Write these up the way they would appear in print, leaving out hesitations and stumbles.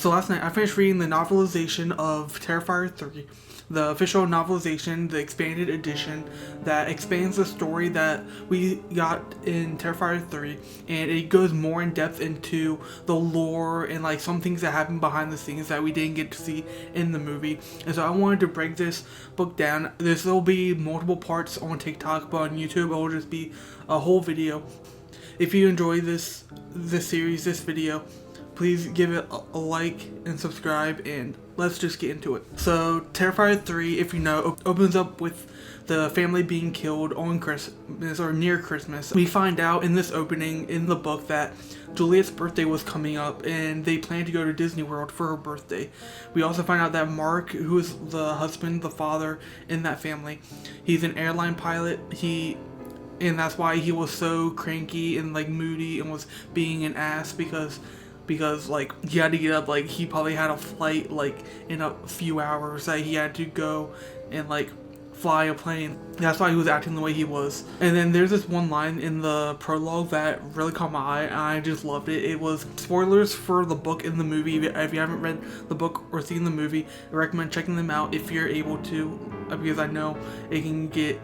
So last night I finished reading the novelization of Terrifier 3, the official novelization, the expanded edition that expands the story that we got in Terrifier 3, and it goes more in depth into the lore and like some things that happen behind the scenes that we didn't get to see in the movie. And so I wanted to break this book down. This will be multiple parts on TikTok, but on YouTube it will just be a whole video. If you enjoy this series, this video, please give it a like and subscribe, and let's just get into it. So Terrifier 3, if you know, opens up with the family being killed on Christmas or near Christmas. We find out in this opening in the book that Juliet's birthday was coming up and they plan to go to Disney World for her birthday. We also find out that Mark, who is the husband, the father in that family, he's an airline pilot. And that's why he was so cranky and like moody and was being an ass because like he had to get up, like he probably had a flight like in a few hours that he had to go and like fly a plane. That's why he was acting the way he was. And then there's this one line in the prologue that really caught my eye and I just loved it. It was spoilers for the book and the movie. If you haven't read the book or seen the movie, I recommend checking them out if you're able to, because I know it can get,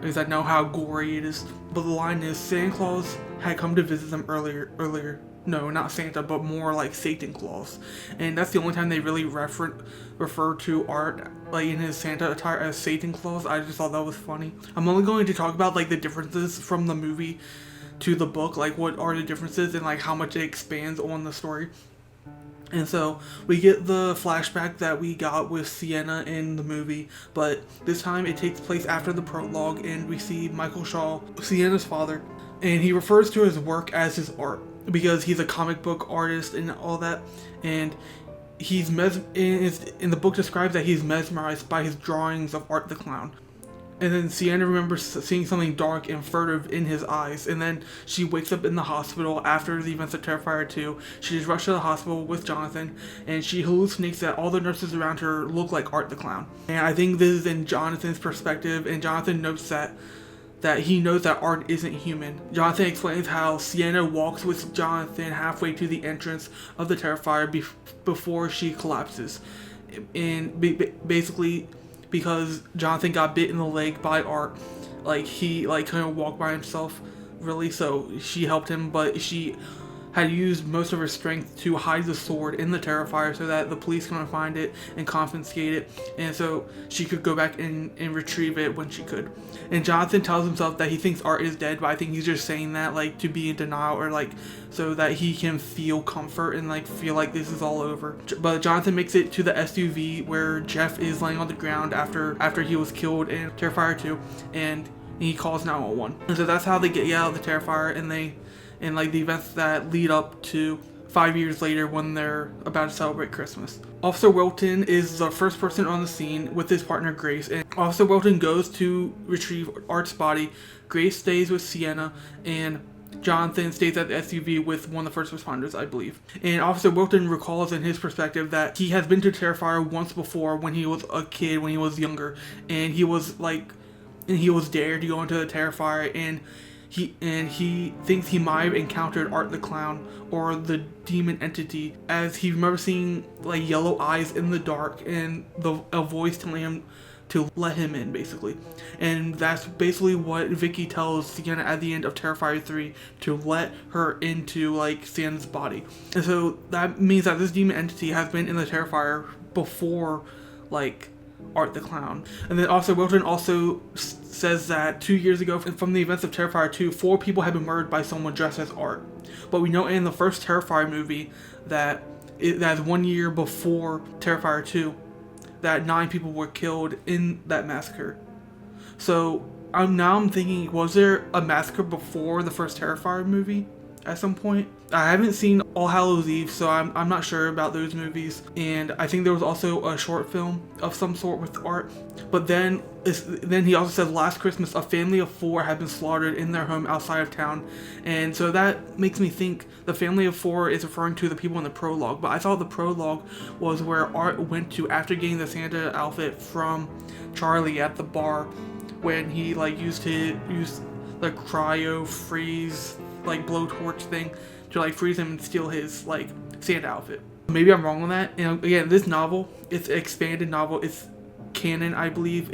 because I know how gory it is. But the line is, Santa Claus had come to visit them earlier. No, not Santa, but more like Satan Claus. And that's the only time they really refer to Art like in his Santa attire as Satan Claus. I just thought that was funny. I'm only going to talk about like the differences from the movie to the book, like what are the differences and like how much it expands on the story. And so we get the flashback that we got with Sienna in the movie, but this time it takes place after the prologue and we see Michael Shaw, Sienna's father, and he refers to his work as his art because he's a comic book artist and all that, and he's in the book describes that he's mesmerized by his drawings of Art the Clown. And then Sienna remembers seeing something dark and furtive in his eyes. And then she wakes up in the hospital after the events of Terrifier 2. She is rushed to the hospital with Jonathan. And she hallucinates that all the nurses around her look like Art the Clown. And I think this is in Jonathan's perspective. And Jonathan notes that he knows that Art isn't human. Jonathan explains how Sienna walks with Jonathan halfway to the entrance of the Terrifier before she collapses. And basically, because Jonathan got bit in the leg by Art, like he like couldn't walk by himself really, so she helped him, but she had used most of her strength to hide the sword in the Terrifier so that the police couldn't find it and confiscate it, and so she could go back and retrieve it when she could. And Jonathan tells himself that he thinks Art is dead, but I think he's just saying that like to be in denial or like so that he can feel comfort and like feel like this is all over. But Jonathan makes it to the SUV where Jeff is laying on the ground after he was killed in Terrifier 2, and he calls 911. And so that's how they get out of the Terrifier, and like the events that lead up to 5 years later when they're about to celebrate Christmas. Officer Wilton is the first person on the scene with his partner Grace, and Officer Wilton goes to retrieve Art's body. Grace stays with Sienna, and Jonathan stays at the SUV with one of the first responders, I believe. And Officer Wilton recalls in his perspective that he has been to Terrifier once before when he was a kid, when he was younger, and he was dared to go into the Terrifier, and he thinks he might have encountered Art the Clown or the demon entity, as he remembers seeing like yellow eyes in the dark and a voice telling him to let him in, basically. And that's basically what Vicky tells Sienna at the end of Terrifier 3, to let her into like Sienna's body. And so that means that this demon entity has been in the Terrifier before like Art the Clown. And then Officer Wilton also says that 2 years ago, from the events of Terrifier 2, 4 people had been murdered by someone dressed as Art. But we know in the first Terrifier movie that's 1 year before Terrifier 2, that 9 people were killed in that massacre. So I'm thinking, was there a massacre before the first Terrifier movie at some point? I haven't seen All Hallows Eve, so I'm not sure about those movies. And I think there was also a short film of some sort with Art. But then he also says last Christmas a family of 4 had been slaughtered in their home outside of town. And so that makes me think the family of 4 is referring to the people in the prologue. But I thought the prologue was where Art went to after getting the Santa outfit from Charlie at the bar, when he like used the cryo freeze like blowtorch thing to like freeze him and steal his like Santa outfit. Maybe I'm wrong on that. And again, this novel, it's an expanded novel. It's canon, I believe.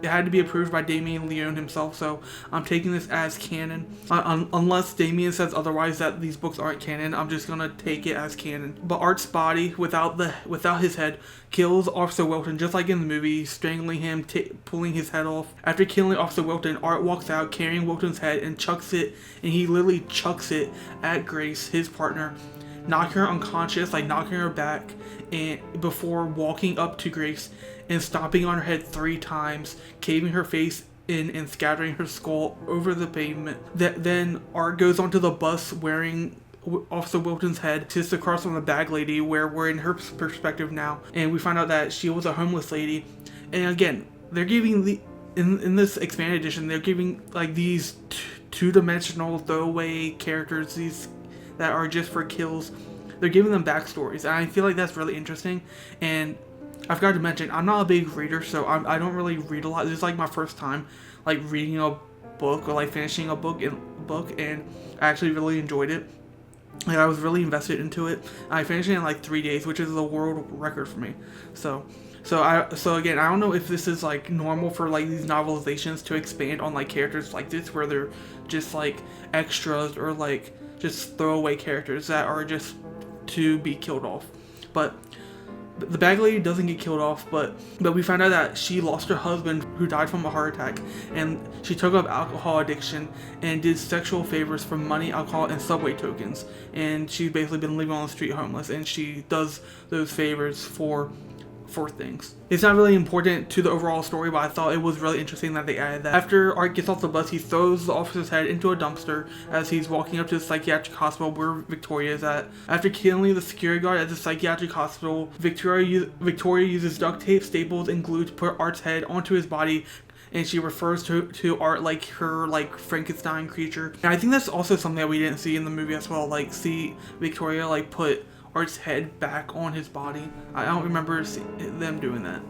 It had to be approved by Damien Leone himself, so I'm taking this as canon. Unless Damien says otherwise that these books aren't canon, I'm just gonna take it as canon. But Art's body, without his head, kills Officer Wilton, just like in the movie, strangling him, pulling his head off. After killing Officer Wilton, Art walks out carrying Wilton's head and he literally chucks it at Grace, his partner, knocking her unconscious, like knocking her back, and before walking up to Grace and stomping on her head 3 times, caving her face in and scattering her skull over the pavement. Then Art goes onto the bus wearing Officer Wilton's head, sits across from the bag lady, where we're in her perspective now, and we find out that she was a homeless lady. And again, they're giving in this expanded edition, they're giving like these two-dimensional throwaway characters, these that are just for kills. They're giving them backstories, and I feel like that's really interesting. And I forgot to mention, I'm not a big reader, so I don't really read a lot. This is like my first time like reading a book or like finishing a book, and I actually really enjoyed it. Like, I was really invested into it. I finished it in like 3 days, which is a world record for me. So again, I don't know if this is like normal for like these novelizations to expand on like characters like this, where they're just like extras or like just throwaway characters that are just to be killed off. But the bag lady doesn't get killed off, but we find out that she lost her husband, who died from a heart attack, and she took up alcohol addiction and did sexual favors for money, alcohol, and subway tokens. And she's basically been living on the street homeless, and she does those favors for things. It's not really important to the overall story, but I thought it was really interesting that they added that. After Art gets off the bus, he throws the officer's head into a dumpster as he's walking up to the psychiatric hospital where Victoria is at. After killing the security guard at the psychiatric hospital, Victoria uses duct tape, staples, and glue to put Art's head onto his body, and she refers to Art like her like Frankenstein creature. And I think that's also something that we didn't see in the movie as well, like see Victoria like put Art's head back on his body. I don't remember them doing that,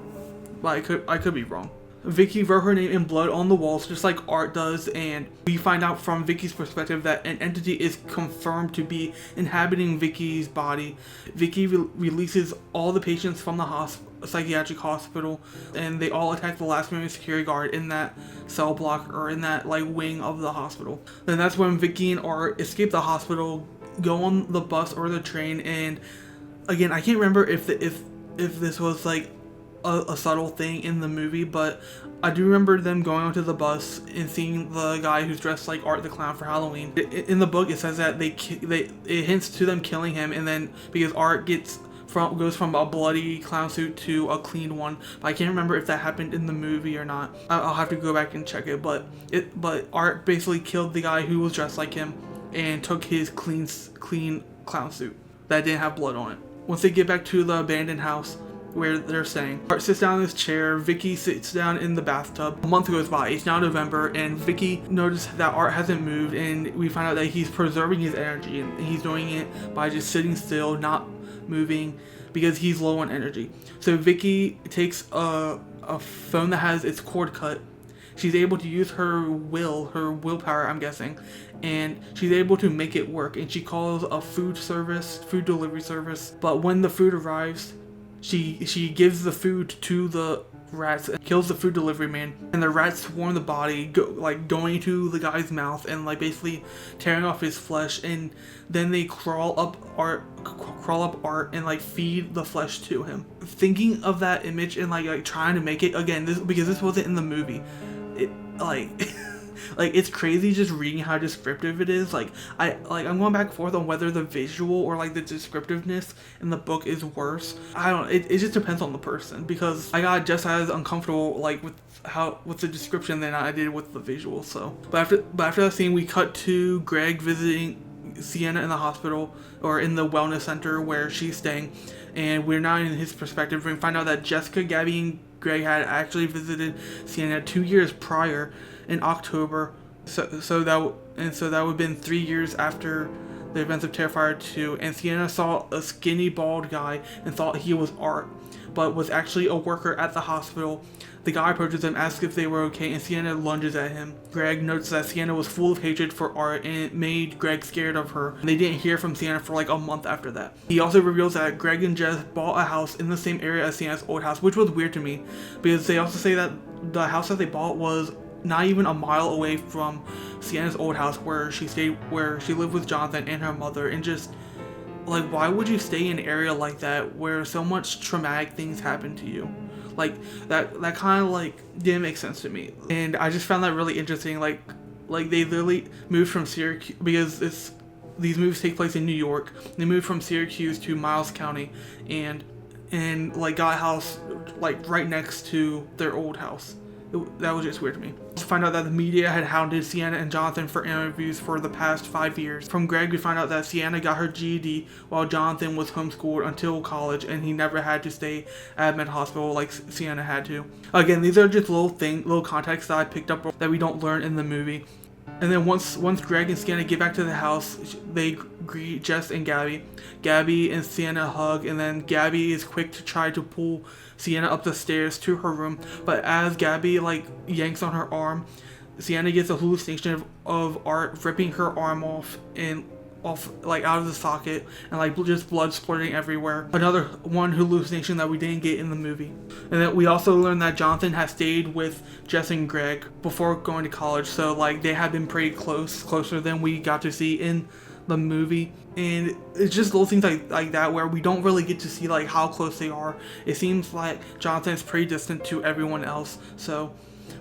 but I could be wrong. Vicky wrote her name in blood on the walls just like Art does, and we find out from Vicky's perspective that an entity is confirmed to be inhabiting Vicky's body. Vicky releases all the patients from the psychiatric hospital, and they all attack the last remaining security guard in that cell block or in that like wing of the hospital. Then that's when Vicky and Art escape the hospital, go on the bus or the train, and again, I can't remember if this was like a subtle thing in the movie, but I do remember them going onto the bus and seeing the guy who's dressed like Art the Clown for Halloween. In the book, it says that it hints to them killing him, and then because Art goes from a bloody clown suit to a clean one. But I can't remember if that happened in the movie or not. I'll have to go back and check it. But Art basically killed the guy who was dressed like him and took his clean clown suit that didn't have blood on it. Once they get back to the abandoned house where they're staying, Art sits down in his chair, Vicky sits down in the bathtub. A month goes by, it's now November, and Vicky noticed that Art hasn't moved, and we find out that he's preserving his energy, and he's doing it by just sitting still, not moving, because he's low on energy. So Vicky takes a phone that has its cord cut. She's able to use her willpower, I'm guessing, and she's able to make it work, and she calls a food delivery service. But when the food arrives, she gives the food to the rats and kills the food delivery man, and the rats swarm the body, going into the guy's mouth and like basically tearing off his flesh, and then they crawl up Art and like feed the flesh to him. Thinking of that image and like trying to make it again, because this wasn't in the movie, it like like it's crazy just reading how descriptive it is. I'm going back and forth on whether the visual or like the descriptiveness in the book is worse. I don't know. It just depends on the person, because I got just as uncomfortable like with the description than I did with the visual. So, but after that scene, we cut to Greg visiting Sienna in the hospital or in the wellness center where she's staying, and we're now in his perspective. We find out that Jessica, Gabby, and Greg had actually visited Sienna 2 years prior in October, so that would have been 3 years after the events of Terrifier 2, and Sienna saw a skinny bald guy and thought he was Art. but was actually a worker at the hospital. The guy approaches them, asks if they were okay, and Sienna lunges at him. Greg notes that Sienna was full of hatred for Art, and it made Greg scared of her. And they didn't hear from Sienna for like a month after that. He also reveals that Greg and Jess bought a house in the same area as Sienna's old house, which was weird to me, because they also say that the house that they bought was not even a mile away from Sienna's old house where she lived with Jonathan and her mother. And just like, why would you stay in an area like that where so much traumatic things happen to you? Like that kind of like didn't make sense to me, and I just found that really interesting. Like they literally moved from Syracuse, because these movies take place in New York. They moved from Syracuse to Miles County, and like got a house like right next to their old house. That was just weird to me. To find out that the media had hounded Sienna and Jonathan for interviews for the past 5 years. From Greg, we find out that Sienna got her GED while Jonathan was homeschooled until college, and he never had to stay at a mental hospital like Sienna had to. Again, these are just little context that I picked up that we don't learn in the movie. And then once Greg and Sienna get back to the house, they greet Jess and Gabby. Gabby and Sienna hug, and then Gabby is quick to try to pull Sienna up the stairs to her room. But as Gabby like yanks on her arm, Sienna gets a hallucination of Art ripping her arm off like out of the socket, and like just blood splurting everywhere. Another one hallucination that we didn't get in the movie. And then we also learned that Jonathan has stayed with Jess and Greg before going to college, so like they have been pretty closer than we got to see in the movie. And it's just little things like that where we don't really get to see like how close they are. It seems like Jonathan is pretty distant to everyone else, so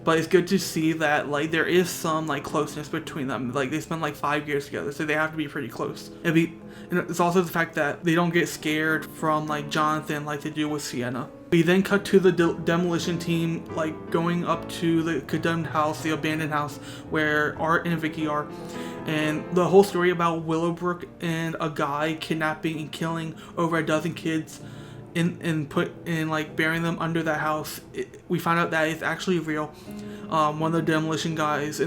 but it's good to see that like there is some like closeness between them. Like they spent like 5 years together, so they have to be pretty close. And it's also the fact that they don't get scared from like Jonathan like they do with Sienna. We then cut to the demolition team like going up to the condemned house, the abandoned house where Art and Vicky are. And the whole story about Willowbrook and a guy kidnapping and killing over a dozen kids and like burying them under that house. We found out that it's actually real. One of the demolition guys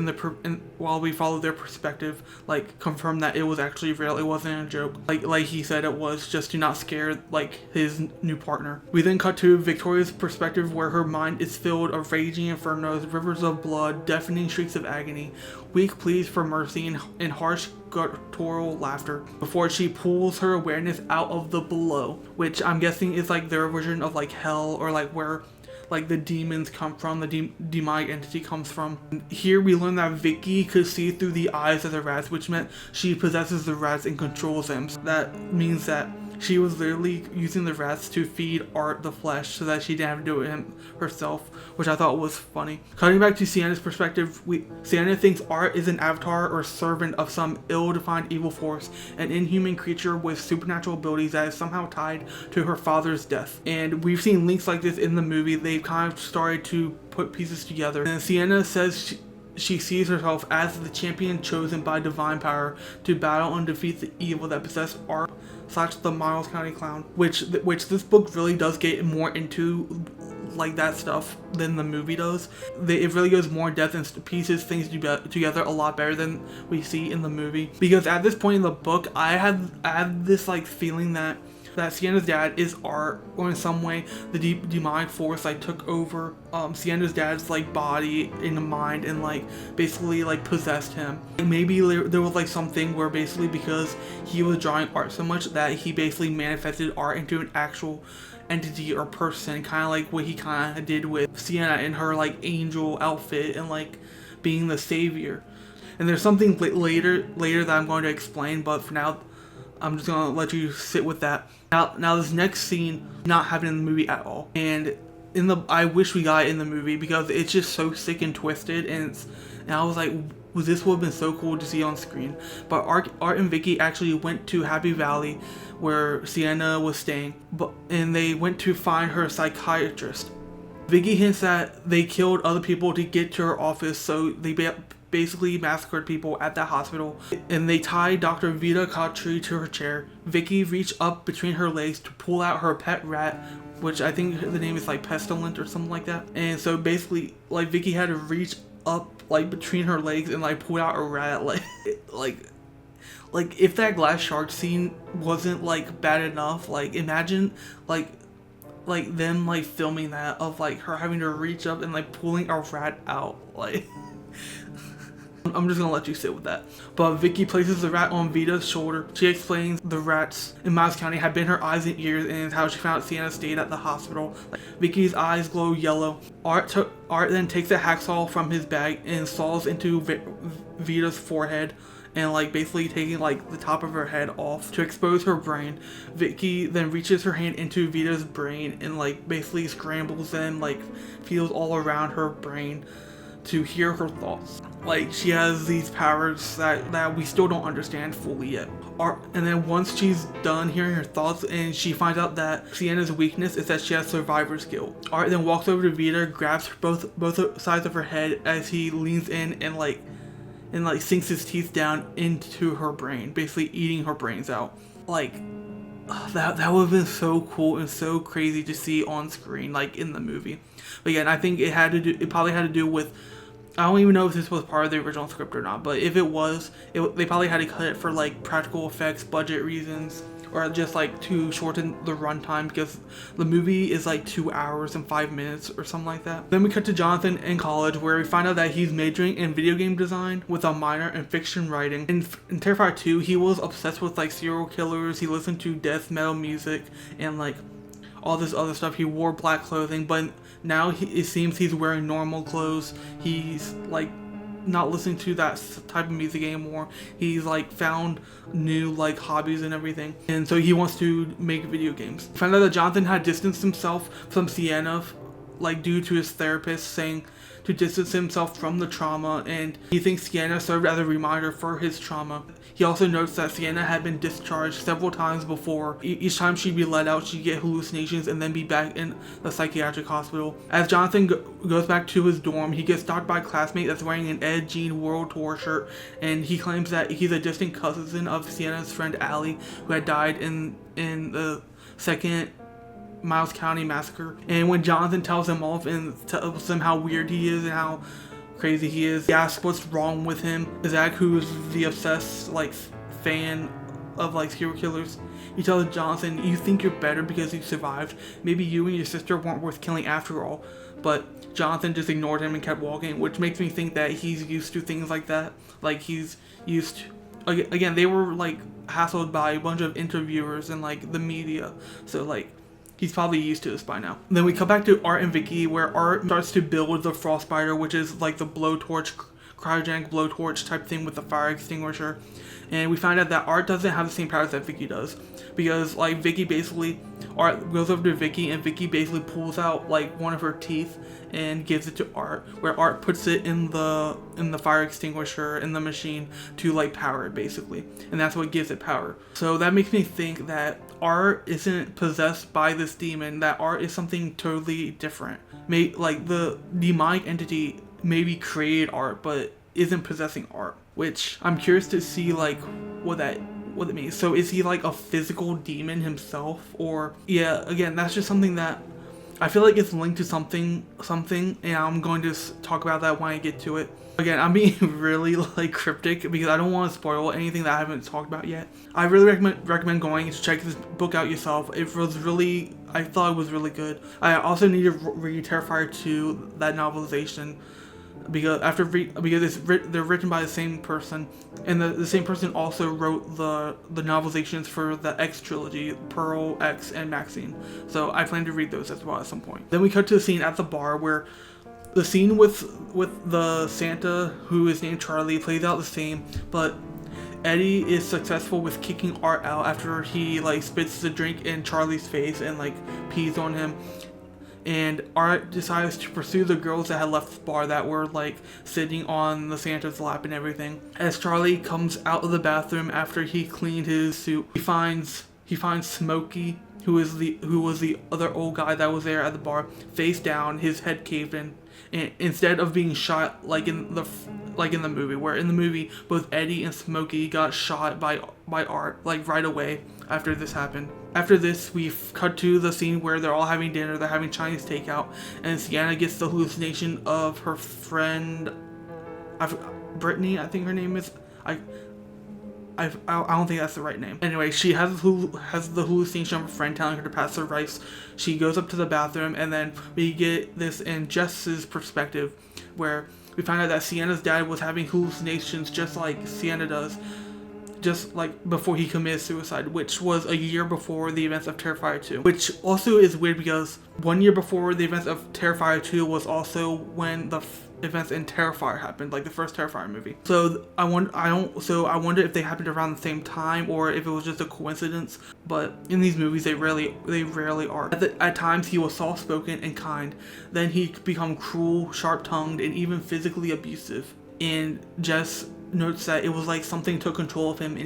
while we followed their perspective, like confirmed that it was actually real. It wasn't a joke. Like he said it was, just to not scare like his new partner. We then cut to Victoria's perspective, where her mind is filled of raging infernos, rivers of blood, deafening shrieks of agony, weak pleas for mercy, and harsh guttural laughter before she pulls her awareness out of the below, which I'm guessing is like their version of like hell, or like where like the demons come from, the demonic entity comes from. Here we learn that Vicky could see through the eyes of the rats, which meant she possesses the rats and controls them. So that means that she was literally using the rats to feed Art the flesh so that she didn't have to do it herself, which I thought was funny. Cutting back to Sienna's perspective, Sienna thinks Art is an avatar or servant of some ill-defined evil force, an inhuman creature with supernatural abilities that is somehow tied to her father's death. And we've seen links like this in the movie. They've kind of started to put pieces together. And Sienna says she sees herself as the champion chosen by divine power to battle and defeat the evil that possessed Art / the Miles County Clown, which this book really does get more into like that stuff than the movie does. It really goes more in depth and pieces things together a lot better than we see in the movie. Because at this point in the book, I had this like feeling that Sienna's dad is Art, or in some way the demonic force like took over Sienna's dad's like body in the mind and like basically like possessed him. And maybe there was like something where basically because he was drawing Art so much that he basically manifested Art into an actual entity or person, kind of like what he kind of did with Sienna in her like angel outfit and like being the savior. And there's something later that I'm going to explain, but for now I'm just gonna let you sit with that. Now this next scene not happening in the movie at all, and I wish we got it in the movie because it's just so sick and twisted, and I was like, this would have been so cool to see on screen. But Art and Vicky actually went to Happy Valley, where Sienna was staying, and they went to find her psychiatrist. Vicky hints that they killed other people to get to her office, so they basically massacred people at that hospital, and they tied Dr. Vita Cautry to her chair. Vicky reached up between her legs to pull out her pet rat, which I think the name is like Pestilent or something like that. And so basically, like Vicky had to reach up like between her legs and like pull out a rat. Like if that glass shark scene wasn't like bad enough, like imagine like like them like filming that of like her having to reach up and like pulling a rat out. Like I'm just gonna let you sit with that. But Vicky places the rat on Vita's shoulder. She explains the rats in Miles County had been her eyes and ears, and how she found out Sienna stayed at the hospital. Vicky's eyes glow yellow. Art then takes a hacksaw from his bag and saws into Vita's forehead, and like basically taking like the top of her head off to expose her brain. Vicky then reaches her hand into Vita's brain and like basically scrambles and like feels all around her brain to hear her thoughts. Like she has these powers that we still don't understand fully yet. And then once she's done hearing her thoughts and she finds out that Sienna's weakness is that she has survivor's guilt. Art then walks over to Vita, grabs both sides of her head as he leans in and sinks his teeth down into her brain, basically eating her brains out. Like that would have been so cool and so crazy to see on screen, like in the movie. But again, I think it probably had to do with, I don't even know if this was part of the original script or not, but if it was, they probably had to cut it for like practical effects, budget reasons, or just like to shorten the runtime, because the movie is like 2 hours and 5 minutes or something like that. Then we cut to Jonathan in college, where we find out that he's majoring in video game design with a minor in fiction writing. In Terrifier 2, he was obsessed with like serial killers. He listened to death metal music and like all this other stuff. He wore black clothing, but now it seems he's wearing normal clothes. He's like not listening to that type of music anymore. He's like found new like hobbies and everything, and so he wants to make video games. Found out that Jonathan had distanced himself from Sienna, like due to his therapist saying to distance himself from the trauma, and he thinks Sienna served as a reminder for his trauma. He also notes that Sienna had been discharged several times before. Each time she'd be let out, she'd get hallucinations and then be back in the psychiatric hospital. As Jonathan goes back to his dorm, he gets stalked by a classmate that's wearing an Ed Gein World Tour shirt, and he claims that he's a distant cousin of Sienna's friend Allie, who had died in the second Miles County massacre. And when Jonathan tells him off and tells him how weird he is and how crazy he is, he asks what's wrong with him. Zach, who's the obsessed like fan of like serial killers, he tells Jonathan, "You think you're better because you survived. Maybe you and your sister weren't worth killing after all." But Jonathan just ignored him and kept walking, which makes me think that he's used to things like that. Like he's used to, again, they were like hassled by a bunch of interviewers and like the media, so like he's probably used to this by now. Then we come back to Art and Vicky, where Art starts to build the Frostbiter, which is like the blowtorch, cryogenic blowtorch type thing with the fire extinguisher. And we find out that Art doesn't have the same powers that Vicky does, because like Vicky basically, Art goes over to Vicky and Vicky basically pulls out like one of her teeth and gives it to Art, where Art puts it in the fire extinguisher in the machine to like power it basically, and that's what gives it power. So that makes me think that Art isn't possessed by this demon, that Art is something totally different. Like the demonic entity maybe created Art but isn't possessing Art, which I'm curious to see like what it means. So is he like a physical demon himself? Or yeah, again, that's just something that I feel like it's linked to something, and I'm going to talk about that when I get to it. Again, I'm being really like cryptic because I don't want to spoil anything that I haven't talked about yet. I really recommend going to check this book out yourself. I thought it was really good. I also need to read Terrifier 2, that novelization, because they're written by the same person, and the same person also wrote the novelizations for the X trilogy, Pearl, X, and Maxine. So I plan to read those as well at some point. Then we cut to the scene at the bar, where the scene with the Santa, who is named Charlie, plays out the same, but Eddie is successful with kicking Art out after he like spits the drink in Charlie's face and like pees on him. And Art decides to pursue the girls that had left the bar that were like sitting on the Santa's lap and everything. As Charlie comes out of the bathroom after he cleaned his suit, he finds Smokey, who was the other old guy that was there at the bar, face down, his head caved in. And instead of being shot like in the movie, where in the movie both Eddie and Smokey got shot by Art like right away after this happened. After this, we cut to the scene where they're all having dinner. They're having Chinese takeout, and Sienna gets the hallucination of her friend Brittany, I think her name is. I don't think that's the right name. Anyway, she has the hallucination of a friend telling her to pass the rice. She goes up to the bathroom, and then we get this in Jess's perspective, where we find out that Sienna's dad was having hallucinations just like Sienna does, just like before he committed suicide, which was a year before the events of Terrifier 2. Which also is weird because 1 year before the events of Terrifier 2 was also when the events in Terrifier happened, like the first Terrifier movie. So I wonder if they happened around the same time or if it was just a coincidence. But in these movies, they rarely are. At times he was soft-spoken and kind. Then he become cruel, sharp-tongued, and even physically abusive. And Jess notes that it was like something took control of him,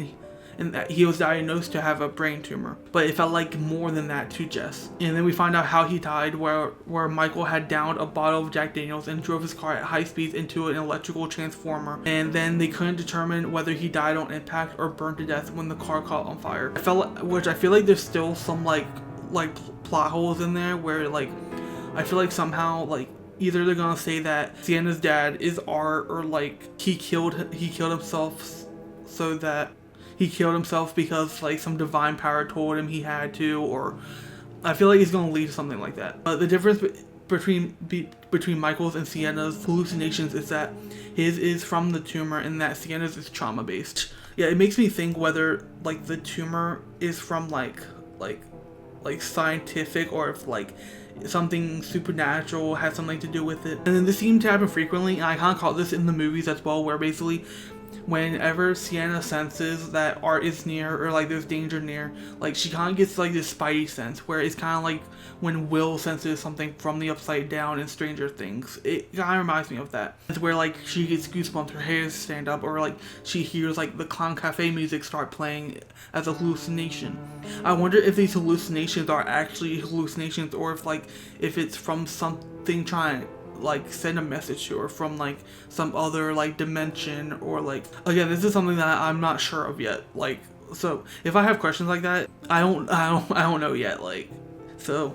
and that he was diagnosed to have a brain tumor. But it felt like more than that to Jess. And then we find out how he died, where Michael had downed a bottle of Jack Daniels and drove his car at high speeds into an electrical transformer. And then they couldn't determine whether he died on impact or burned to death when the car caught on fire. I feel like there's still some like plot holes in there where like I feel like somehow like either they're gonna say that Sienna's dad is Art, or like he killed himself so that he killed himself because like some divine power told him he had to, or I feel like he's gonna lead to something like that. But the difference between Michael's and Sienna's hallucinations is that his is from the tumor and that Sienna's is trauma based. Yeah, it makes me think whether like the tumor is from like scientific, or if like something supernatural has something to do with it. And then this seemed to happen frequently, and I kind of caught this in the movies as well, where basically whenever Sienna senses that Art is near, or like there's danger near, like she kind of gets like this spidey sense, where it's kind of like when Will senses something from the Upside Down in Stranger Things. It kind of reminds me of that. It's where like she gets goosebumps, her hairs stand up, or like she hears like the Clown Cafe music start playing as a hallucination. I wonder if these hallucinations are actually hallucinations, or if it's from something trying to like send a message to her from like some other like dimension, or like, again, this is something that I'm not sure of yet. Like, so if I have questions like that, I don't know yet. Like, so.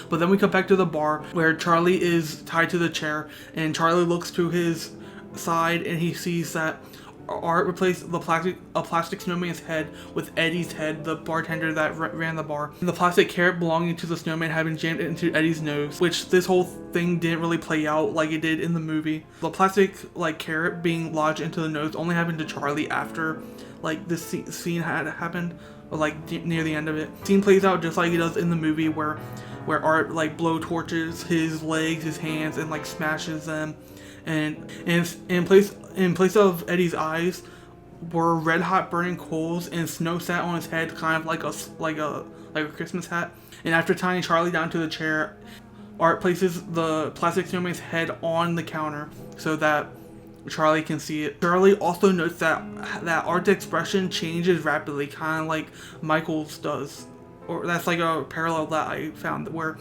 But then we come back to the bar where Charlie is tied to the chair, and Charlie looks to his side and he sees that Art replaced a plastic snowman's head with Eddie's head, the bartender that ran the bar. And the plastic carrot belonging to the snowman had been jammed into Eddie's nose, which this whole thing didn't really play out like it did in the movie. The plastic like carrot being lodged into the nose only happened to Charlie after like this scene had happened, or like near the end of it. The scene plays out just like it does in the movie, where Art like blow torches his legs, his hands, and like smashes them. And in place of Eddie's eyes were red hot burning coals, and snow sat on his head, kind of like a Christmas hat. And after tying Charlie down to the chair, Art places the plastic snowman's head on the counter so that Charlie can see it. Charlie also notes that Art's expression changes rapidly, kind of like Michael's does. Or that's like a parallel that I found, where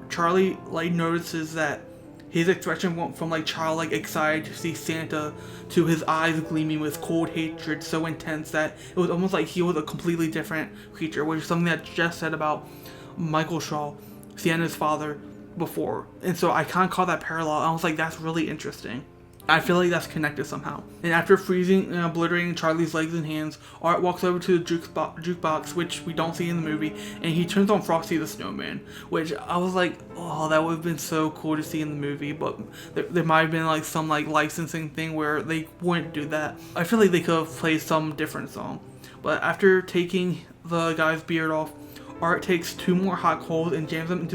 Charlie like notices that his expression went from like childlike excited to see Santa to his eyes gleaming with cold hatred so intense that it was almost like he was a completely different creature, which is something that Jess said about Michael Shaw, Sienna's father, before. And so I kind of caught that parallel. I was like, that's really interesting. I feel like that's connected somehow. And after freezing and obliterating Charlie's legs and hands, Art walks over to the jukebox, which we don't see in the movie, and he turns on Frosty the Snowman, which I was like, oh, that would have been so cool to see in the movie, but there might have been like some like licensing thing where they wouldn't do that. I feel like they could have played some different song. But after taking the guy's beard off, Art takes 2 more hot coals and jams them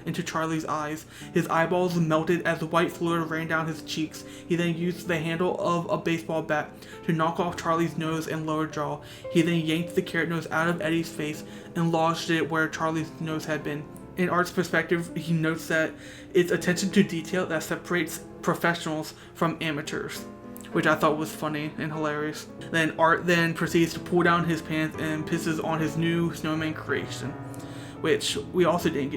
into Charlie's eyes. His eyeballs melted as white fluid ran down his cheeks. He then used the handle of a baseball bat to knock off Charlie's nose and lower jaw. He then yanked the carrot nose out of Eddie's face and lodged it where Charlie's nose had been. In Art's perspective, he notes that it's attention to detail that separates professionals from amateurs, which I thought was funny and hilarious. Then Art then proceeds to pull down his pants and pisses on his new snowman creation, which we also didn't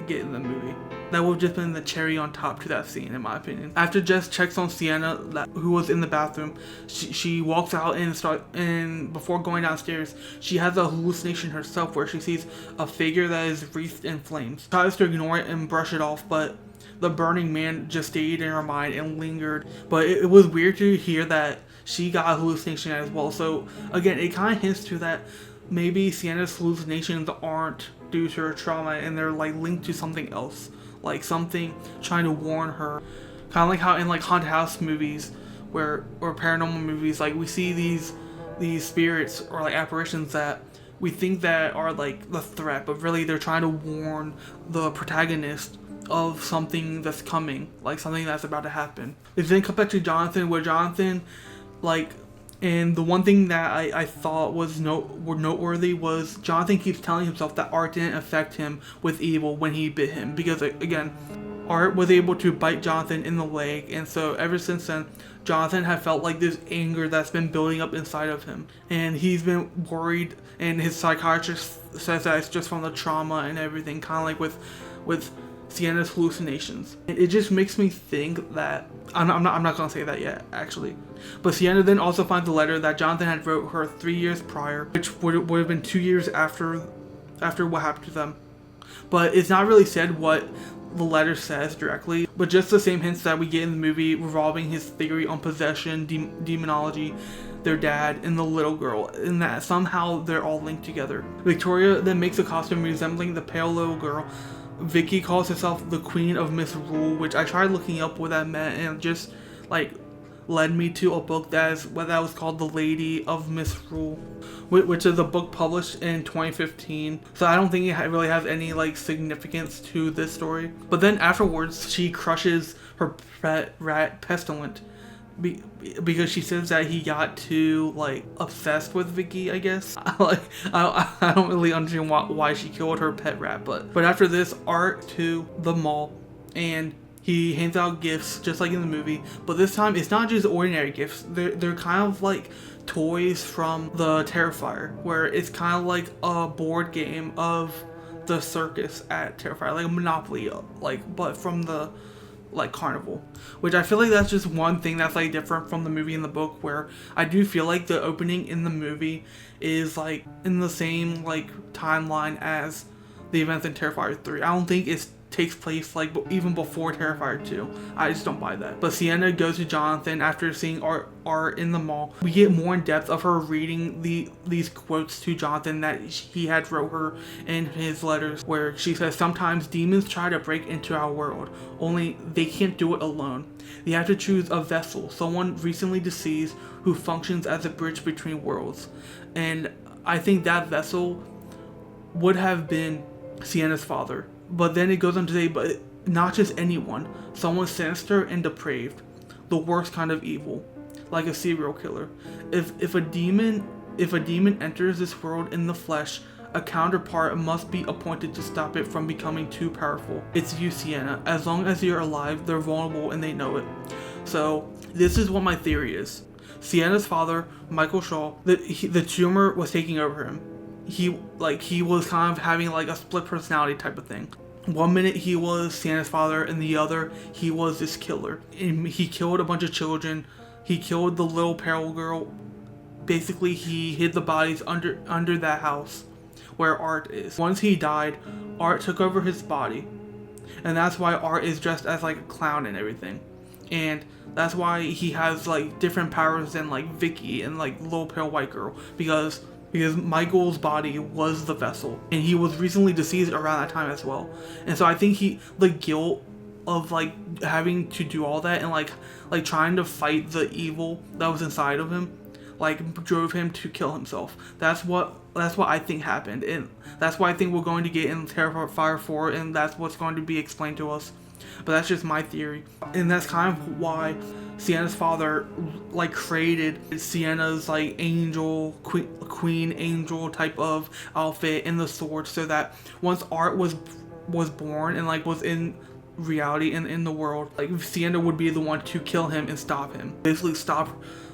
get in the movie. That would have just been the cherry on top to that scene, in my opinion. After Jess checks on Sienna, who was in the bathroom, she walks out and before going downstairs, she has a hallucination herself where she sees a figure that is wreathed in flames. She tries to ignore it and brush it off, but the burning man just stayed in her mind and lingered. But it was weird to hear that she got a hallucination as well. So again, it kind of hints to that maybe Sienna's hallucinations aren't due to her trauma and they're like linked to something else, like something trying to warn her. Kind of like how in like haunted house movies or paranormal movies, like we see these spirits or like apparitions that we think that are like the threat, but really they're trying to warn the protagonist of something that's coming, like something that's about to happen. They then come back to Jonathan, where Jonathan, like, and the one thing that I thought was noteworthy was Jonathan keeps telling himself that Art didn't affect him with evil when he bit him, because again, Art was able to bite Jonathan in the leg, and so ever since then, Jonathan had felt like this anger that's been building up inside of him, and he's been worried, and his psychiatrist says that it's just from the trauma and everything, kind of like with Sienna's hallucinations. It just makes me think that I'm not gonna say that yet, actually. But Sienna then also finds a letter that Jonathan had wrote her 3 years prior, which would have been 2 years after what happened to them. But it's not really said what the letter says directly, but just the same hints that we get in the movie revolving his theory on possession, demonology, their dad, and the little girl, and that somehow they're all linked together. Victoria then makes a costume resembling the pale little girl. Vicky calls herself the Queen of Misrule, which I tried looking up what that meant, and it just like led me to a book that was called The Lady of Misrule, which is a book published in 2015. So I don't think it really has any like significance to this story. But then afterwards, she crushes her pet rat Pestilent, because she says that he got too like obsessed with Vicky, I guess. I don't really understand why she killed her pet rat, but after this, Art to the mall, and he hands out gifts just like in the movie, but this time it's not just ordinary gifts. They're kind of like toys from the Terrifier, where it's kind of like a board game of the circus at Terrifier, like a Monopoly, like, but from the like carnival, which I feel like that's just one thing that's like different from the movie and the book, where I do feel like the opening in the movie is like in the same like timeline as the events in Terrifier 3. I don't think it takes place like even before Terrifier 2. I just don't buy that. But Sienna goes to Jonathan after seeing Art in the mall. We get more in depth of her reading these quotes to Jonathan that he had wrote her in his letters, where she says, "Sometimes demons try to break into our world, only they can't do it alone. They have to choose a vessel, someone recently deceased who functions as a bridge between worlds." And I think that vessel would have been Sienna's father. But then it goes on to say, but not just anyone, someone sinister and depraved, the worst kind of evil, like a serial killer. If a demon enters this world in the flesh, a counterpart must be appointed to stop it from becoming too powerful. It's you, Sienna. As long as you're alive, they're vulnerable and they know it. So this is what my theory is. Sienna's father, Michael Shaw, the tumor was taking over him. He was kind of having like a split personality type of thing. One minute he was Sienna's father, and the other he was this killer. And he killed a bunch of children. He killed the little pale girl. Basically, he hid the bodies under that house where Art is. Once he died, Art took over his body, and that's why Art is dressed as like a clown and everything. And that's why he has like different powers than like Vicky and like little pale white girl, because Michael's body was the vessel, and he was recently deceased around that time as well. And so I think the guilt of like having to do all that and like trying to fight the evil that was inside of him, like drove him to kill himself. That's what I think happened, and that's what I think we're going to get in Terrifier 4, and that's what's going to be explained to us. But that's just my theory, and that's kind of why Sienna's father like created Sienna's like angel, queen angel type of outfit and the sword, so that once Art was born and like was in reality and in the world, like Sienna would be the one to kill him and stop him, basically stop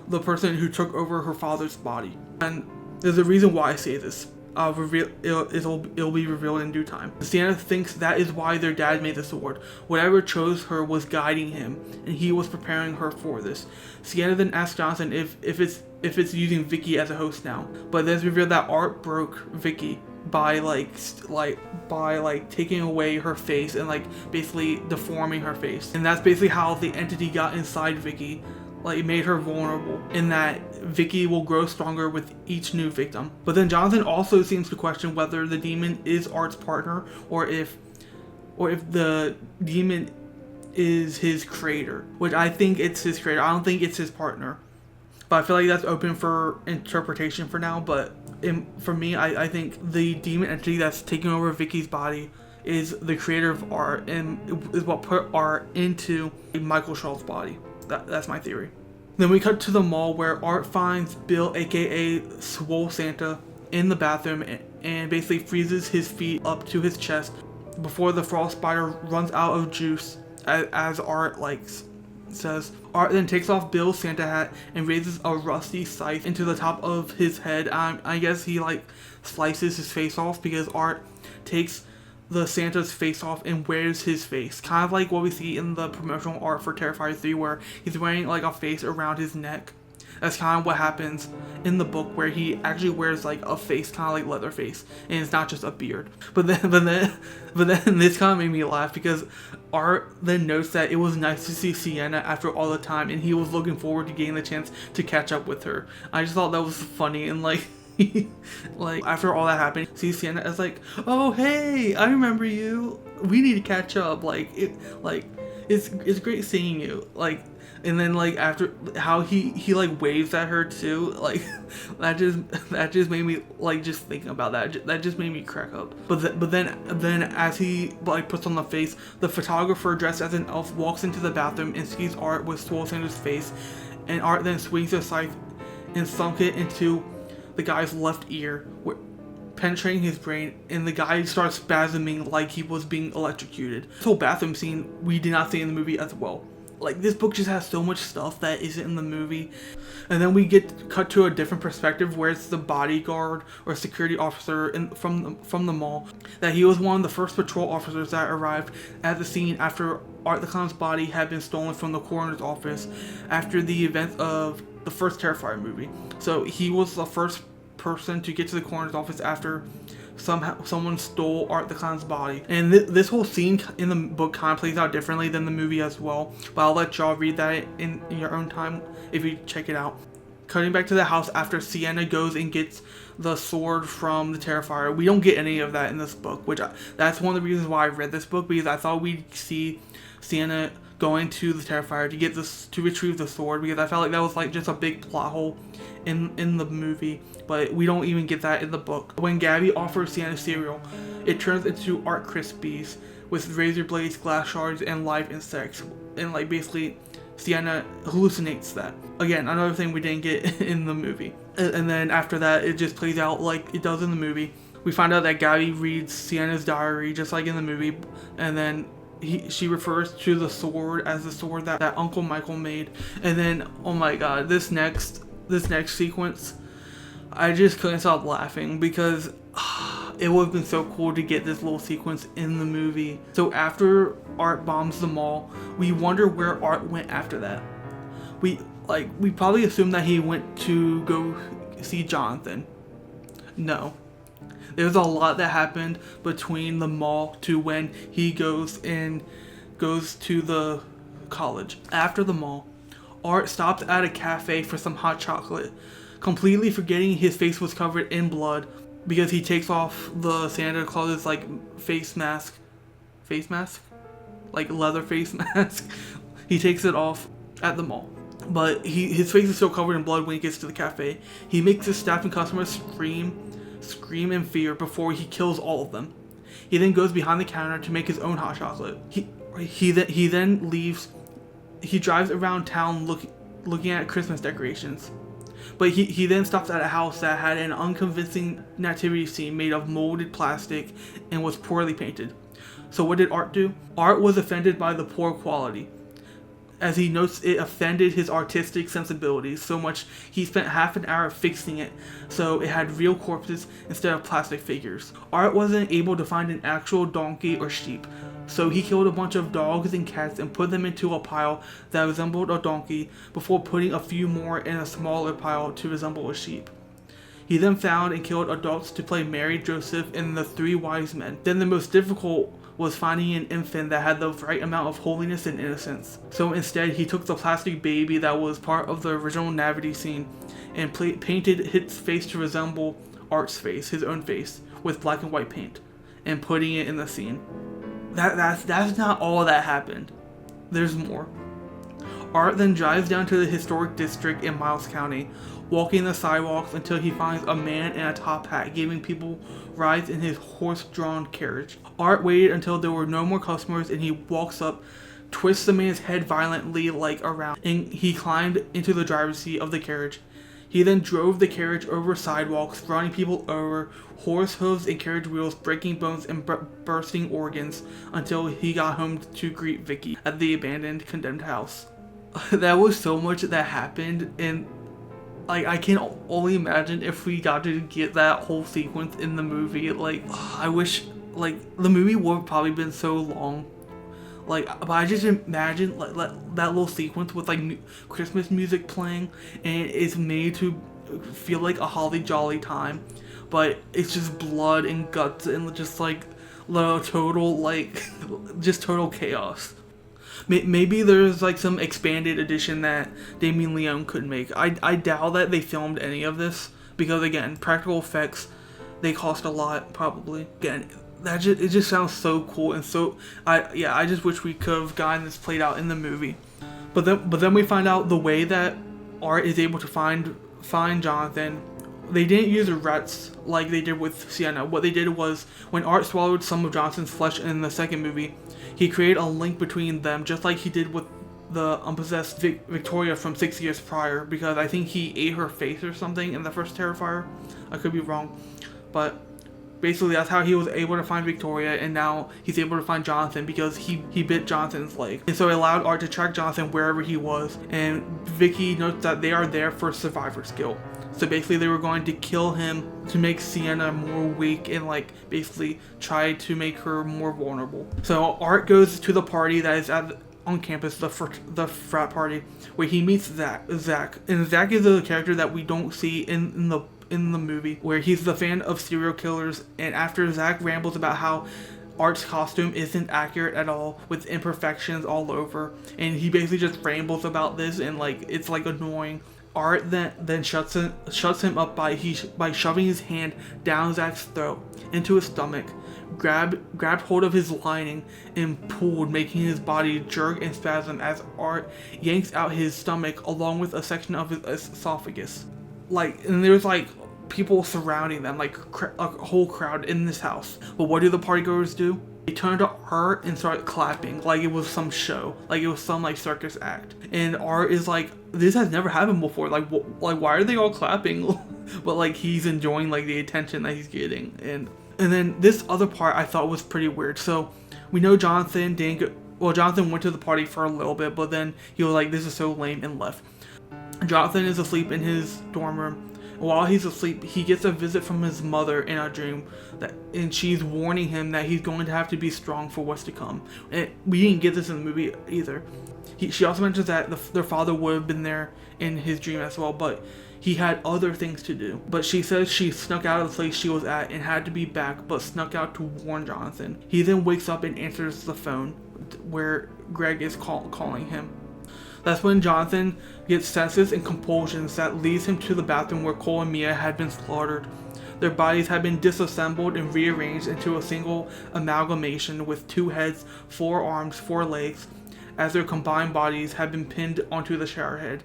the person who took over her father's body. And there's a reason why I say this. It'll be revealed in due time. Sienna thinks that is why their dad made the sword. Whatever chose her was guiding him, and he was preparing her for this. Sienna then asks Jonathan if it's using Vicky as a host now, but then it's revealed that Art broke Vicky by taking away her face and like basically deforming her face, and that's basically how the entity got inside Vicky. Like, it made her vulnerable in that Vicky will grow stronger with each new victim. But then Jonathan also seems to question whether the demon is Art's partner, or if the demon is his creator, which I think it's his creator. I don't think it's his partner. But I feel like that's open for interpretation for now. But for me, I think the demon entity that's taking over Vicky's body is the creator of Art, and is what put Art into Michael Shaw's body. That's my theory. Then we cut to the mall where Art finds Bill, aka Swole Santa, in the bathroom and basically freezes his feet up to his chest before the frost spider runs out of juice, as Art says. Art then takes off Bill's Santa hat and raises a rusty scythe into the top of his head. I guess he slices his face off, because Art takes the Santa's face off and wears his face, kind of like what we see in the promotional art for Terrifier 3, where he's wearing a face around his neck. That's kind of what happens in the book, where he actually wears a face, kind of like Leatherface, and it's not just a beard. But then this kind of made me laugh, because Art then notes that it was nice to see Sienna after all the time, and he was looking forward to getting the chance to catch up with her. I just thought that was funny, and after all that happened, see Sienna as oh hey, I remember you. We need to catch up. It's great seeing you. And then after how he waves at her too, that just made me just thinking about that just made me crack up. But then as he puts on the face, the photographer dressed as an elf walks into the bathroom and sees Art with Swole Santa's face, and Art then swings the scythe and sunk it into the guy's left ear, penetrating his brain, and the guy starts spasming like he was being electrocuted. This whole bathroom scene we did not see in the movie as well. This book just has so much stuff that isn't in the movie. And then we get cut to a different perspective, where it's the bodyguard or security officer from the mall. That he was one of the first patrol officers that arrived at the scene after Art the Clown's body had been stolen from the coroner's office after the events of the first Terrifier movie. So he was the first person to get to the coroner's office after someone stole Art the Clown's body. And this whole scene in the book kind of plays out differently than the movie as well, but I'll let y'all read that in your own time if you check it out. Cutting back to the house after Sienna goes and gets the sword from the Terrifier. We don't get any of that in this book, that's one of the reasons why I read this book, because I thought we'd see Sienna going to the Terrifier to retrieve the sword, because I felt like that was just a big plot hole in the movie, but we don't even get that in the book. When Gabby offers Sienna cereal, it turns into Art Krispies with razor blades, glass shards, and live insects, and basically Sienna hallucinates that. Again, another thing we didn't get in the movie. And then after that, it just plays out like it does in the movie. We find out that Gabby reads Sienna's diary just like in the movie, and then she refers to the sword as the sword that Uncle Michael made. And then, oh my god, this next sequence, I just couldn't stop laughing, because it would have been so cool to get this little sequence in the movie. So after Art bombs the mall, we wonder where Art went after that. We probably assumed that he went to go see Jonathan. No. There's a lot that happened between the mall to when he goes to the college. After the mall, Art stops at a cafe for some hot chocolate, completely forgetting his face was covered in blood, because he takes off the Santa Claus's face mask, leather face mask. He takes it off at the mall, but his face is still covered in blood when he gets to the cafe. He makes his staff and customers scream in fear before he kills all of them. He then goes behind the counter to make his own hot chocolate. He then leaves. He drives around town looking at Christmas decorations. But he then stops at a house that had an unconvincing nativity scene made of molded plastic and was poorly painted. So what did Art do? Art was offended by the poor quality. As he notes, it offended his artistic sensibilities so much he spent half an hour fixing it so it had real corpses instead of plastic figures. Art wasn't able to find an actual donkey or sheep, so he killed a bunch of dogs and cats and put them into a pile that resembled a donkey before putting a few more in a smaller pile to resemble a sheep. He then found and killed adults to play Mary, Joseph, and the three wise men. Then the most difficult was finding an infant that had the right amount of holiness and innocence. So instead, he took the plastic baby that was part of the original nativity scene and painted its face to resemble Art's face, his own face, with black and white paint, and putting it in the scene. That's not all that happened. There's more. Art then drives down to the historic district in Miles County, walking the sidewalks until he finds a man in a top hat giving people rides in his horse-drawn carriage. Art waited until there were no more customers and he walks up, twists the man's head violently around, and he climbed into the driver's seat of the carriage. He then drove the carriage over sidewalks, running people over, horse hooves and carriage wheels, breaking bones and bursting organs, until he got home to greet Vicky at the abandoned, condemned house. That was so much that happened, and I can only imagine if we got to get that whole sequence in the movie. I wish, the movie would have probably been so long. But I just imagine that little sequence with Christmas music playing, and it's made to feel like a holly jolly time, but it's just blood and guts and just total just total chaos. Maybe there's some expanded edition that Damien Leone could make. I doubt that they filmed any of this because, again, practical effects, they cost a lot probably. Again, it just sounds so cool, and so I just wish we could have gotten this played out in the movie. But then we find out the way that Art is able to find Jonathan. They didn't use rats like they did with Sienna. What they did was, when Art swallowed some of Jonathan's flesh in the second movie, he created a link between them, just like he did with the unpossessed Victoria from 6 years prior, because I think he ate her face or something in the first Terrifier. I could be wrong, but basically that's how he was able to find Victoria, and now he's able to find Jonathan because he bit Jonathan's leg. And so it allowed Art to track Jonathan wherever he was, and Vicky notes that they are there for survivor's guilt. So basically they were going to kill him to make Sienna more weak and basically try to make her more vulnerable. So Art goes to the party that is on campus, the frat party, where he meets Zach. And Zach is a character that we don't see in the movie, where he's the fan of serial killers. And after Zach rambles about how Art's costume isn't accurate at all, with imperfections all over, and he basically just rambles about this, and it's annoying. Art then shuts him up by shoving his hand down Zach's throat into his stomach, grabbed hold of his lining and pulled, making his body jerk and spasm as Art yanks out his stomach along with a section of his esophagus. And there's people surrounding them, a whole crowd in this house. But what do the partygoers do? They turn to Art and start clapping like it was some show, like it was some circus act. And Art is this has never happened before. Why are they all clapping? But he's enjoying the attention that he's getting. And then this other part I thought was pretty weird. So we know Jonathan went to the party for a little bit, but then he was this is so lame, and left. Jonathan is asleep in his dorm room. While he's asleep, he gets a visit from his mother in a dream, and she's warning him that he's going to have to be strong for what's to come. And we didn't get this in the movie either. She also mentions that their father would have been there in his dream as well, but he had other things to do. But she says she snuck out of the place she was at and had to be back, but snuck out to warn Jonathan. He then wakes up and answers the phone, where Greg is calling him. That's when Jonathan gets senses and compulsions that leads him to the bathroom where Cole and Mia had been slaughtered. Their bodies had been disassembled and rearranged into a single amalgamation with 2 heads, 4 arms, 4 legs, as their combined bodies had been pinned onto the shower head.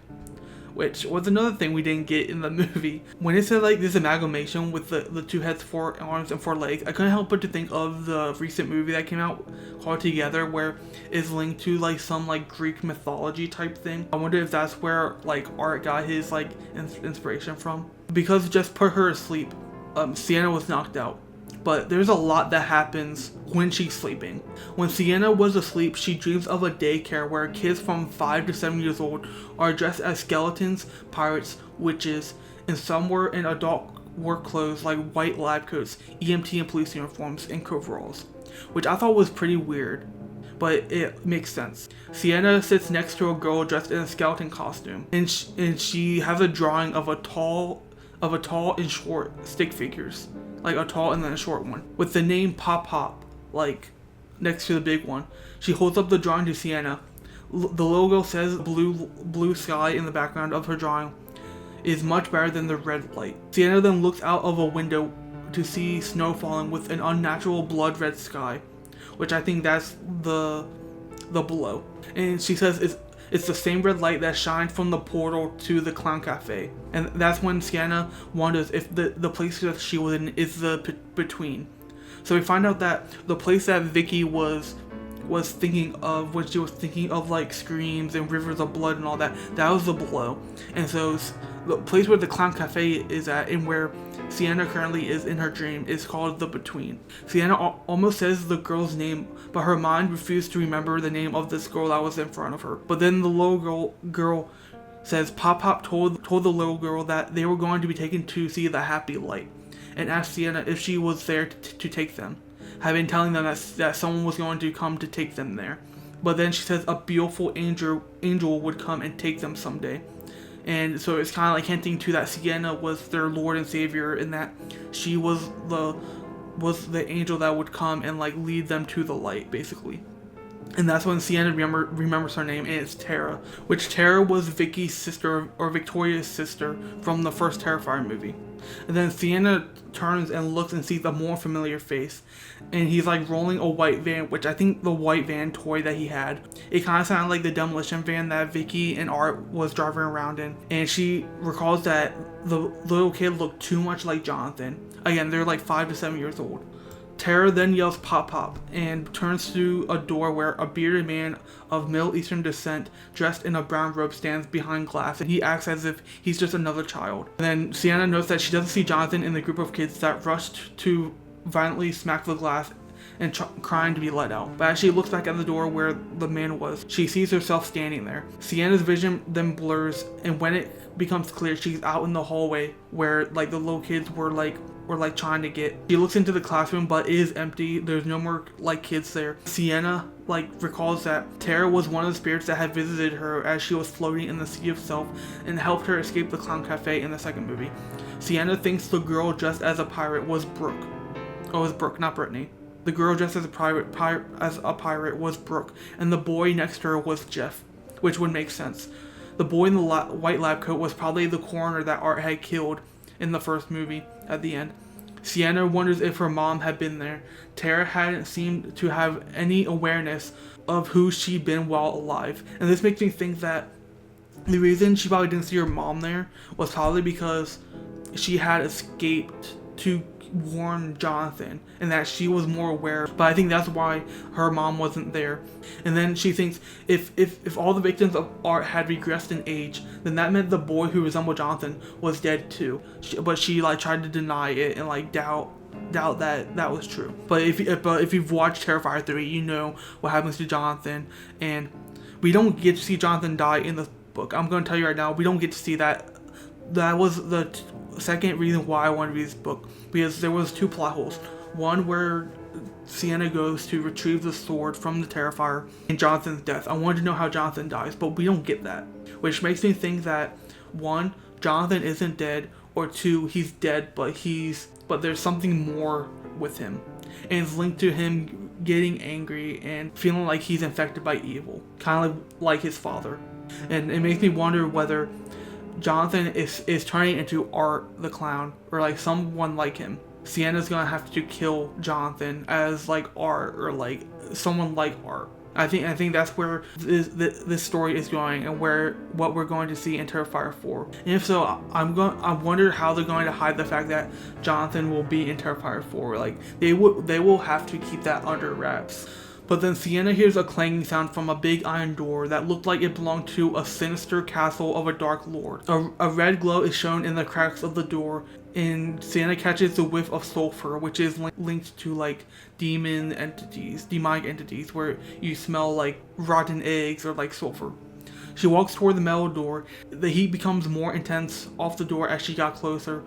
Which was another thing we didn't get in the movie. When it said this amalgamation with the 2 heads, 4 arms, and 4 legs, I couldn't help but to think of the recent movie that came out called Together, where it's linked to some Greek mythology type thing. I wonder if that's where Art got his inspiration from. Because just put her to sleep, Sienna was knocked out. But there's a lot that happens when she's sleeping. When Sienna was asleep, she dreams of a daycare where kids from 5 to 7 years old are dressed as skeletons, pirates, witches, and some were in adult work clothes like white lab coats, EMT and police uniforms, and coveralls, which I thought was pretty weird, but it makes sense. Sienna sits next to a girl dressed in a skeleton costume, and she has a drawing of a tall and short stick figures. A tall and then a short one, with the name Pop Pop, next to the big one. She holds up the drawing to Sienna. The little girl says blue sky in the background of her drawing is much better than the red light. Sienna then looks out of a window to see snow falling with an unnatural blood red sky, which I think that's the below. And she says it's the same red light that shines from the portal to the clown cafe. And that's when Sienna wonders if the place that she was in is the between. So we find out that the place that Vicky was thinking of when she was thinking of like screams and rivers of blood and all that was the below. And so the place where the clown cafe is at and where Sienna currently is in her dream is called the between. Sienna almost says the girl's name, but her mind refused to remember the name of this girl that was in front of her. But then the little girl says Pop Pop told the little girl that they were going to be taken to see the happy light, and asked Sienna if she was there to take them, having telling them that someone was going to come to take them there. But then she says a beautiful angel would come and take them someday. And so it's kind of like hinting to that Sienna was their Lord and Savior, and that she was the angel that would come and like lead them to the light, basically. And that's when Sienna remembers her name, and it's Tara, which Tara was Vicky's sister, or Victoria's sister, from the first Terrifier movie. And then Sienna turns and looks and sees a more familiar face, and he's like rolling a white van, which I think the white van toy that he had, it kind of sounded like the demolition van that Vicky and Art was driving around in. And she recalls that the little kid looked too much like Jonathan. Again, they're like 5 to 7 years old. Tara then yells Pop Pop and turns to a door where a bearded man of Middle Eastern descent dressed in a brown robe stands behind glass, and he acts as if he's just another child. And then Sienna notes that she doesn't see Jonathan in the group of kids that rushed to violently smack the glass and crying to be let out. But as she looks back at the door where the man was, she sees herself standing there. Sienna's vision then blurs, and when it becomes clear, she's out in the hallway where like the little kids were trying to get. She looks into the classroom, but it is empty. There's no more like kids there. Sienna recalls that Tara was one of the spirits that had visited her as she was floating in the sea of self and helped her escape the clown cafe in the second movie. Sienna thinks the girl dressed as a pirate was Brooke. Oh, it was Brooke, not Brittany. The girl dressed as a pirate was Brooke, and the boy next to her was Jeff, which would make sense. The boy in the white lab coat was probably the coroner that Art had killed in the first movie at the end. Sienna wonders if her mom had been there. Tara hadn't seemed to have any awareness of who she'd been while alive, and this makes me think that the reason she probably didn't see her mom there was probably because she had escaped to warn Jonathan, and that she was more aware. But I think that's why her mom wasn't there. And then she thinks if all the victims of Art had regressed in age, then that meant the boy who resembled Jonathan was dead too. But she tried to deny it and doubt that was true. But if you've watched Terrifier 3, you know what happens to Jonathan, and we don't get to see Jonathan die in the book. I'm going to tell you right now, we don't get to see that. That was the second reason why I wanted to read this book, because there was 2 plot holes. One where Sienna goes to retrieve the sword from the Terrifier, and Jonathan's death. I wanted to know how Jonathan dies, but we don't get that, which makes me think that 1, Jonathan isn't dead, or 2, he's dead, but there's something more with him, and it's linked to him getting angry and feeling like he's infected by evil, kind of like his father. And it makes me wonder whether Jonathan is turning into Art the clown, or someone like him. Sienna's gonna have to kill Jonathan as Art, or someone like Art. I think that's where this story is going, and what we're going to see in Terrifier 4. And if so, I wonder how they're going to hide the fact that Jonathan will be in Terrifier 4. They will have to keep that under wraps. But then Sienna hears a clanging sound from a big iron door that looked like it belonged to a sinister castle of a dark lord. A red glow is shown in the cracks of the door, and Sienna catches the whiff of sulfur, which is linked to demonic entities, where you smell rotten eggs or sulfur. She walks toward the metal door. The heat becomes more intense off the door as she got closer.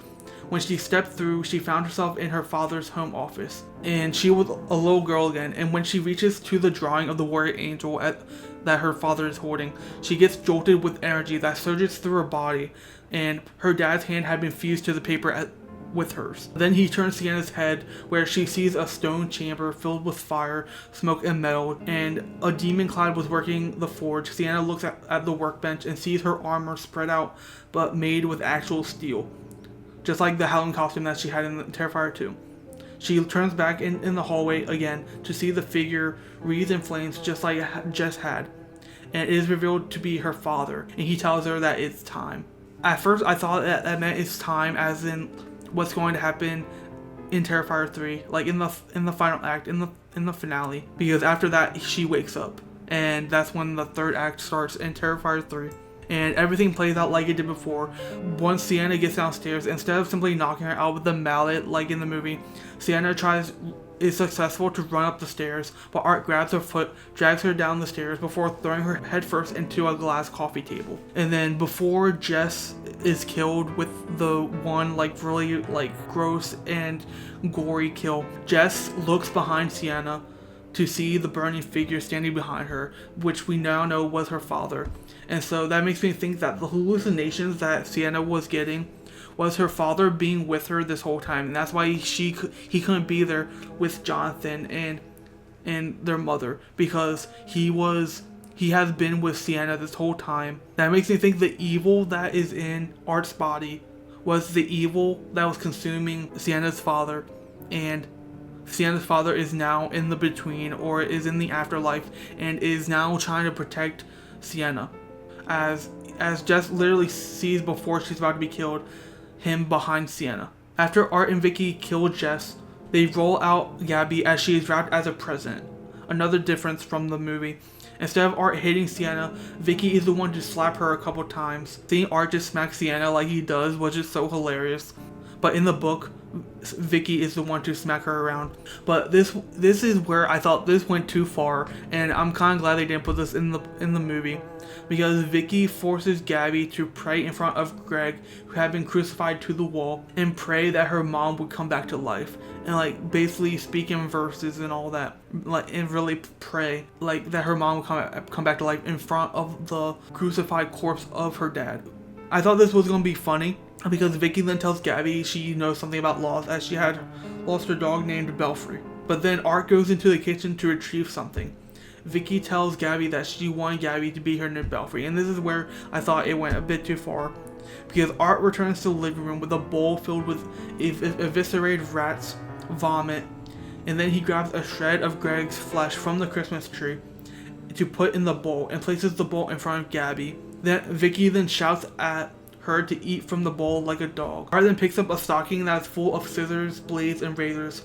When she stepped through, she found herself in her father's home office, and she was a little girl again. And when she reaches to the drawing of the warrior angel that her father is holding, she gets jolted with energy that surges through her body, and her dad's hand had been fused to the paper with hers. Then he turns Sienna's head, where she sees a stone chamber filled with fire, smoke, and metal, and a demon Clyde was working the forge. Sienna looks at the workbench and sees her armor spread out, but made with actual steel, just like the Halloween costume that she had in Terrifier 2. She turns back in the hallway again to see the figure wreathed in flames just like Jess had, and it is revealed to be her father, and he tells her that it's time. At first I thought that meant it's time as in what's going to happen in Terrifier 3, like in the final act, in the finale, because after that she wakes up, and that's when the third act starts in Terrifier 3. And everything plays out like it did before. Once Sienna gets downstairs, instead of simply knocking her out with the mallet like in the movie, Sienna is successful to run up the stairs, but Art grabs her foot, drags her down the stairs before throwing her headfirst into a glass coffee table. And then before Jess is killed with the one really gross and gory kill, Jess looks behind Sienna to see the burning figure standing behind her, which we now know was her father. And so that makes me think that the hallucinations that Sienna was getting was her father being with her this whole time, and that's why he couldn't be there with Jonathan and their mother, because he has been with Sienna this whole time. That makes me think the evil that is in Art's body was the evil that was consuming Sienna's father, and Sienna's father is now in the between, or is in the afterlife, and is now trying to protect Sienna. As Jess literally sees before she's about to be killed, him behind Sienna. After Art and Vicky kill Jess, they roll out Gabby as she is wrapped as a present. Another difference from the movie. Instead of Art hitting Sienna, Vicky is the one to slap her a couple times. Seeing Art just smack Sienna like he does was just so hilarious. But in the book, Vicky is the one to smack her around. But this is where I thought this went too far, and I'm kind of glad they didn't put this in the movie, because Vicky forces Gabby to pray in front of Greg, who had been crucified to the wall, and pray that her mom would come back to life, and basically speak in verses and all that, and really pray that her mom would come back to life in front of the crucified corpse of her dad. I thought this was gonna be funny, because Vicky then tells Gabby she knows something about loss, as she had lost her dog named Belfry. But then Art goes into the kitchen to retrieve something. Vicky tells Gabby that she wanted Gabby to be her new Belfry, and this is where I thought it went a bit too far, because Art returns to the living room with a bowl filled with eviscerated rats, vomit, and then he grabs a shred of Greg's flesh from the Christmas tree to put in the bowl, and places the bowl in front of Gabby. Then Vicky then shouts at her to eat from the bowl like a dog. Art then picks up a stocking that's full of scissors, blades, and razors,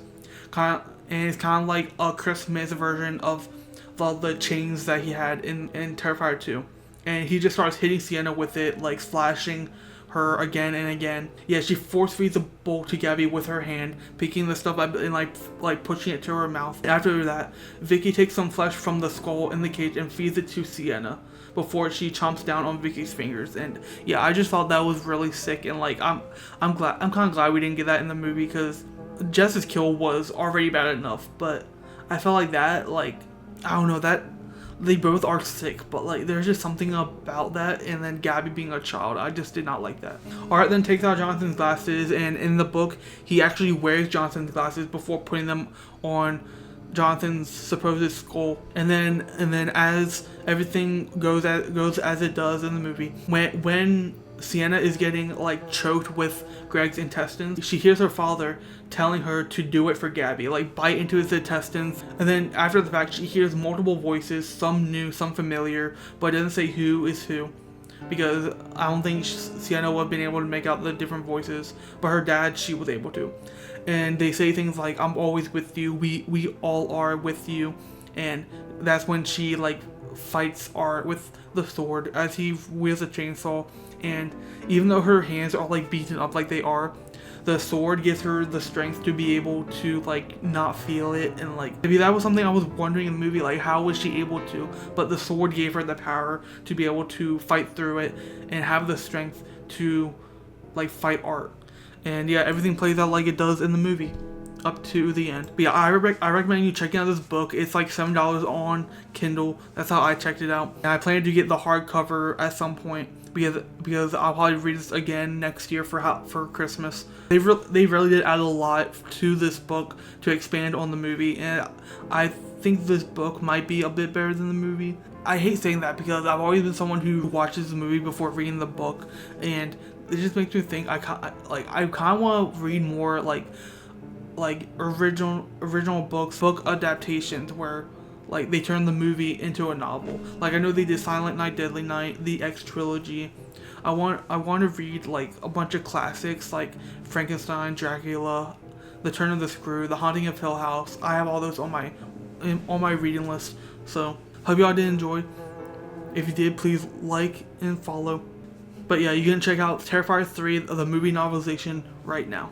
and it's kind of like a Christmas version of the chains that he had in Terrifier 2. And he just starts hitting Sienna with it, slashing her again and again. Yeah, she force feeds the bowl to Gabby with her hand, picking the stuff up and pushing it to her mouth. After that, Vicky takes some flesh from the skull in the cage and feeds it to Sienna before she chomps down on Vicky's fingers. And yeah, I just thought that was really sick, and I'm kind of glad we didn't get that in the movie, because Jess's kill was already bad enough, but I felt like that, I don't know, that they both are sick, but there's just something about that, and then Gabby being a child, I just did not like that. Art then takes out Jonathan's glasses, and in the book he actually wears Jonathan's glasses before putting them on Jonathan's supposed skull. And then as everything goes as it does in the movie, when Sienna is getting choked with Greg's intestines, she hears her father telling her to do it for Gabby, bite into his intestines. And then after the fact, she hears multiple voices, some new, some familiar, but it doesn't say who is who, because I don't think Sienna would have been able to make out the different voices, but her dad, she was able to. And they say things like, "I'm always with you, we all are with you," and that's when she fights Art with the sword as he wields a chainsaw. And even though her hands are beaten up like they are, the sword gives her the strength to be able to not feel it. And maybe that was something I was wondering in the movie, how was she able to, but the sword gave her the power to be able to fight through it and have the strength to fight Art. And yeah, everything plays out like it does in the movie. up to the end. But yeah, I recommend you checking out this book. It's like $7 on Kindle. That's how I checked it out. And I plan to get the hardcover at some point because I'll probably read this again next year for Christmas. They really did add a lot to this book to expand on the movie, and I think this book might be a bit better than the movie. I hate saying that because I've always been someone who watches the movie before reading the book, and it just makes me think I kind of want to read more like original book adaptations where like they turn the movie into a novel. Like I know they did Silent Night, Deadly Night, the X trilogy. I want to read like a bunch of classics like Frankenstein, Dracula, The Turn of the Screw, The Haunting of Hill House. I have all those on my reading list. So hope y'all did enjoy. If you did, please like and follow. But yeah, you can check out Terrifier 3, the movie novelization, right now.